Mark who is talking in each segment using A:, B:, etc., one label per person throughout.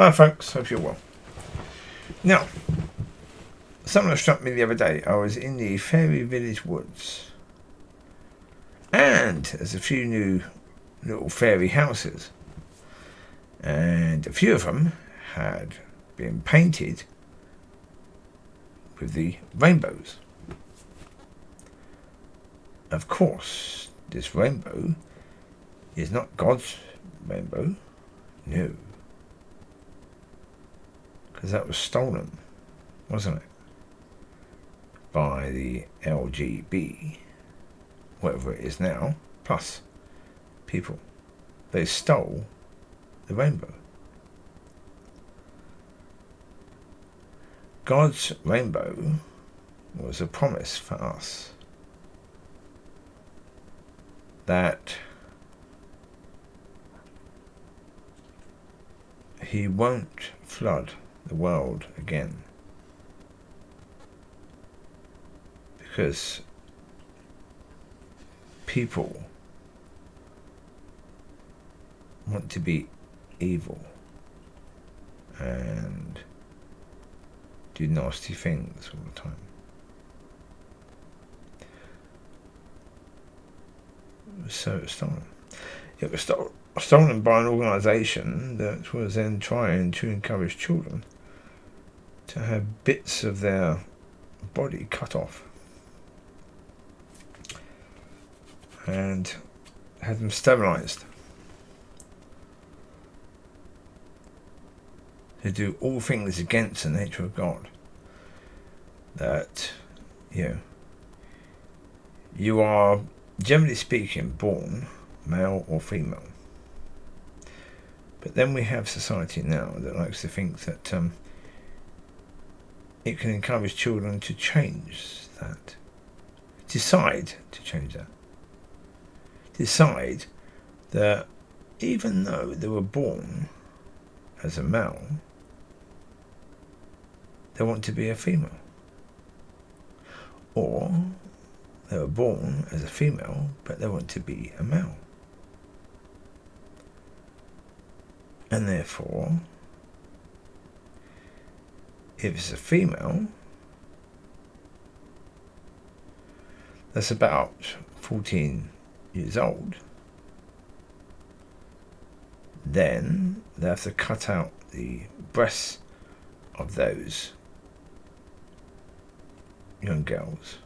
A: Hi folks, hope you're well. Now, something that struck me the other day, I was in the Fairy Village woods, and there's a few new little fairy houses, and a few of them had been painted with the rainbows. Of course, this rainbow is not God's rainbow, no. Because that was stolen, wasn't it? By the LGB, whatever it is now, plus people. They stole the rainbow. God's rainbow was a promise for us that He won't flood the world again, because people want to be evil and do nasty things all the time. So it's stolen. It was stolen by an organisation that was then trying to encourage children to have bits of their body cut off and had them sterilised to do all things against the nature of God. That, you are, generally speaking, born male or female. But then we have society now that likes to think that it can encourage children to change that. Decide to change that. Decide that even though they were born as a male, they want to be a female. Or they were born as a female, but they want to be a male. And therefore, if it's a female that's about 14 years old, then they have to cut out the breasts of those young girls.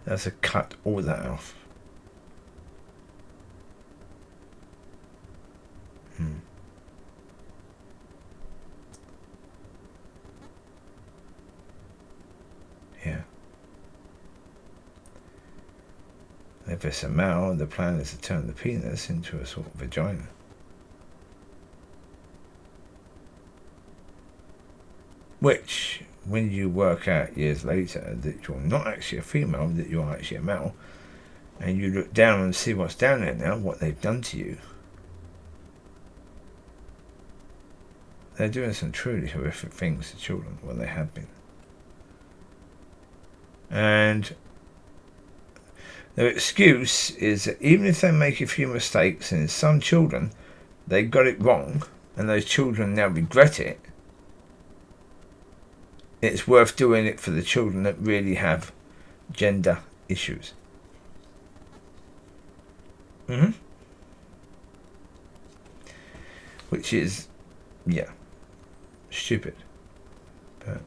A: They have to cut all that off. Yeah. If it's a male, the plan is to turn the penis into a sort of vagina. Which, when you work out years later that you're not actually a female, that you're actually a male, and you look down and see what's down there now, what they've done to you, they're doing some truly horrific things to children, well, they have been. And their excuse is that even if they make a few mistakes, and in some children they got it wrong, and those children now regret it, it's worth doing it for the children that really have gender issues. Which is, stupid. But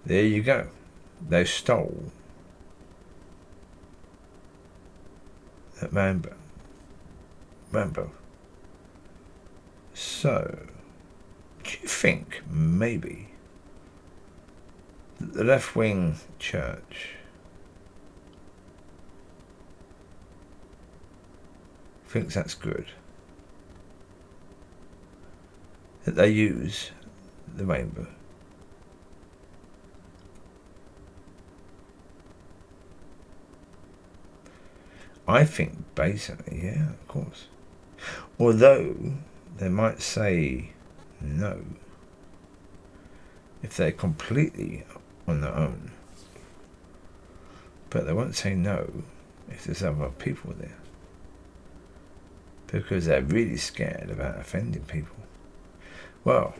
A: there you go. They stole that rainbow. So, do you think maybe that the left-wing church thinks that's good? That they use the rainbow? I think basically, yeah, of course. Although they might say no if they're completely on their own. But they won't say no if there's other people there. because they're really scared about offending people. Well,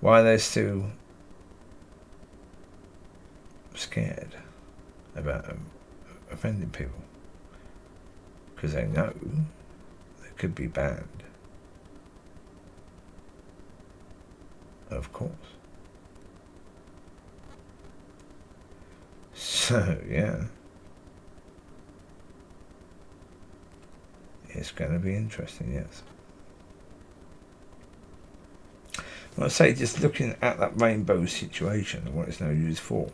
A: why are they still scared about offending people? Because they know they could be banned. Of course. So, yeah. It's going to be interesting, yes. Well, I say, just looking at that rainbow situation and what it's now used for,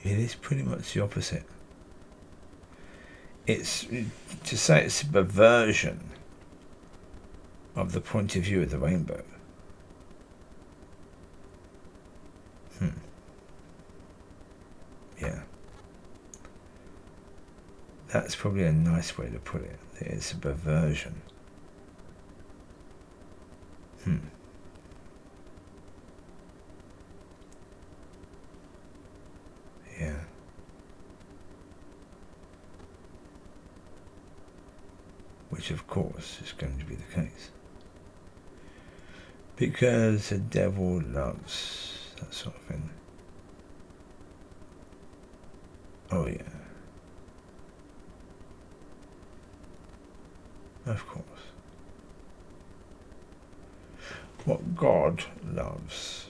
A: it is pretty much the opposite. It's, to say it's a perversion of the point of view of the rainbow. Yeah. That's probably a nice way to put it. It's a perversion. Yeah. Which of course is going to be the case. Because the devil loves that sort of thing. Oh yeah. Of course. What God loves,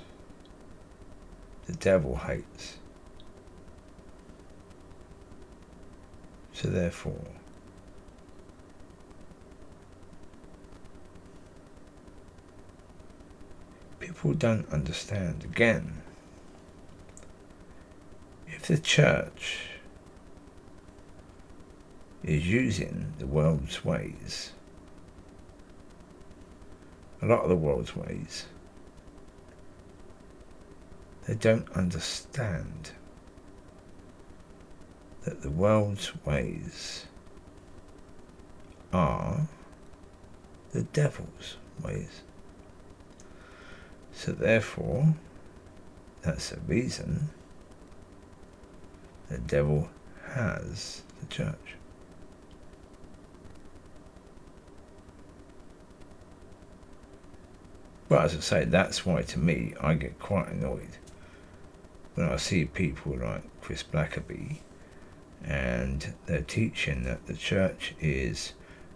A: the devil hates. So therefore, people don't understand. Again, if the church is using the world's ways, a lot of the world's ways, they don't understand that the world's ways are the devil's ways. So therefore, that's the reason the devil has the church. Well, as I say, that's why to me I get quite annoyed when I see people like Chris Blackerby and they're teaching that the church is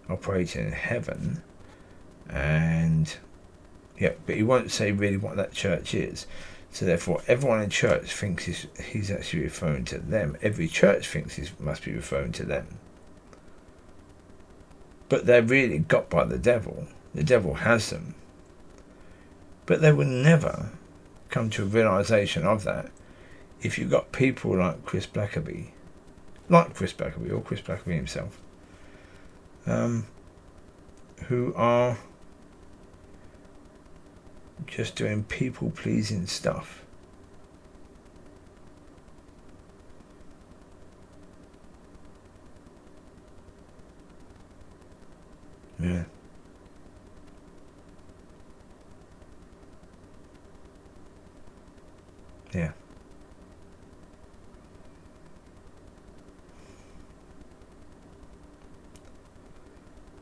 A: operating in heaven, and yeah, but he won't say really what that church is. So therefore, everyone in church thinks he's actually referring to them. Every church thinks he must be referring to them. But they're really got by the devil. The devil has them. But they will never come to a realization of that if you've got people like Chris Blackerby, or Chris Blackerby himself, who are just doing people-pleasing stuff. Yeah. Yeah.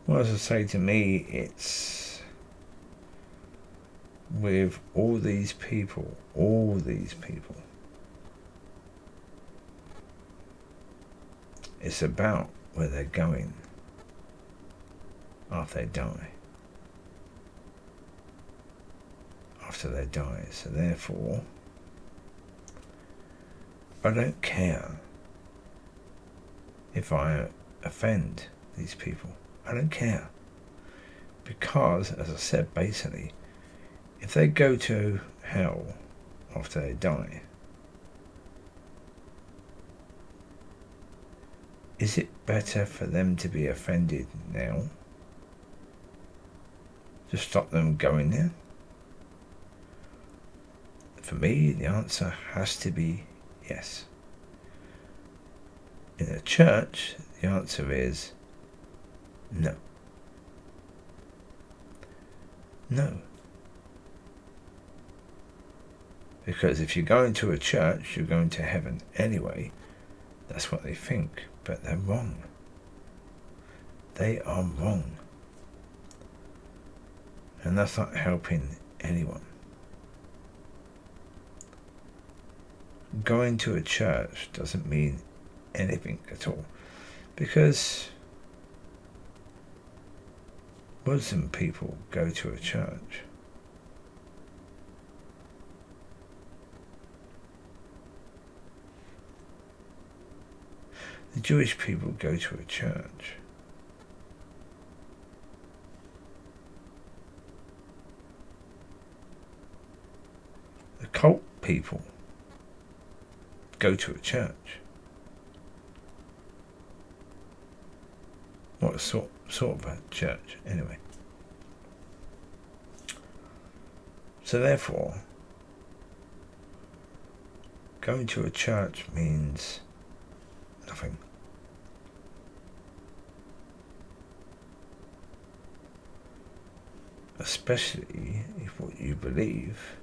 A: Well, as I say, to me, it's with all these people, it's about where they're going after they die. So therefore, I don't care if I offend these people. I don't care. Because, as I said, basically, if they go to hell after they die, is it better for them to be offended now to stop them going there? For me, the answer has to be yes. In the church, the answer is no. No. Because if you're going to a church, you're going to heaven anyway. That's what they think, but they're wrong. they are wrong. And that's not helping anyone. Going to a church doesn't mean anything at all. Because Muslim people go to a church. The Jewish people go to a church. The cult people go to a church. What sort of a church, anyway. So therefore, going to a church means nothing. Especially if what you believe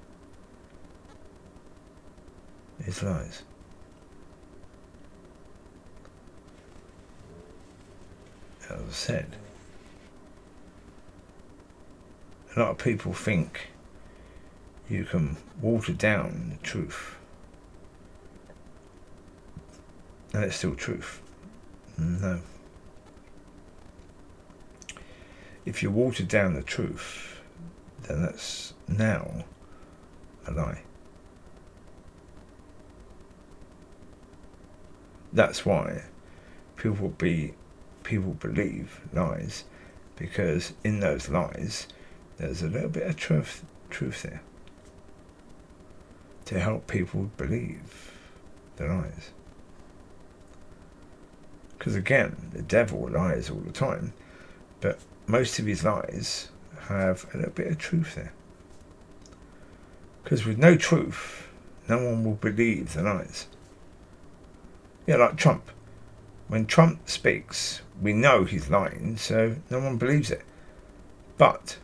A: is lies. As I said, a lot of people think you can water down the truth. And it's still truth. No. If you water down the truth, then that's now a lie. That's why people believe lies, because in those lies there's a little bit of truth there to help people believe the lies. Because again, the devil lies all the time, but most of his lies have a little bit of truth there. Because with no truth, no one will believe the lies. Yeah, like Trump. When Trump speaks, we know he's lying, so no one believes it. But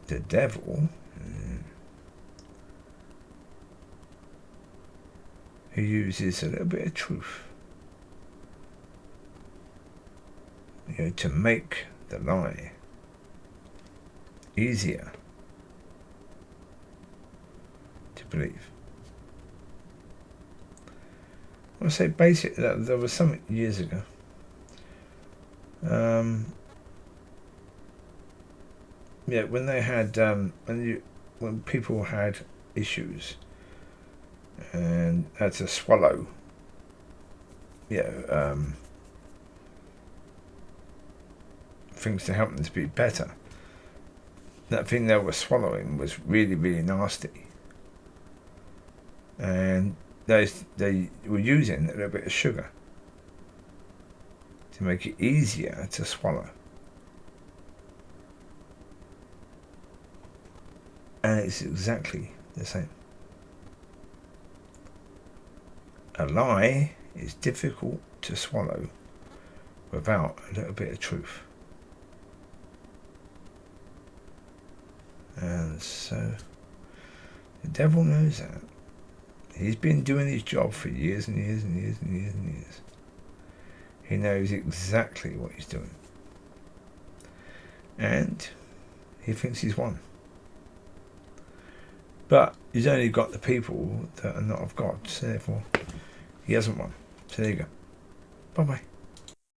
A: the devil, who uses a little bit of truth, to make the lie easier to believe. I want to say basically that there was something years ago. When they had when people had issues and had to swallow, things to help them to be better. That thing they were swallowing was really, really nasty, and they were using a little bit of sugar to make it easier to swallow. And it's exactly the same. A lie is difficult to swallow without a little bit of truth. And so the devil knows that. He's been doing his job for years and years and years and years and years. He knows exactly what he's doing. And he thinks he's won. But he's only got the people that are not of God, so therefore he hasn't won. So there you go. Bye-bye.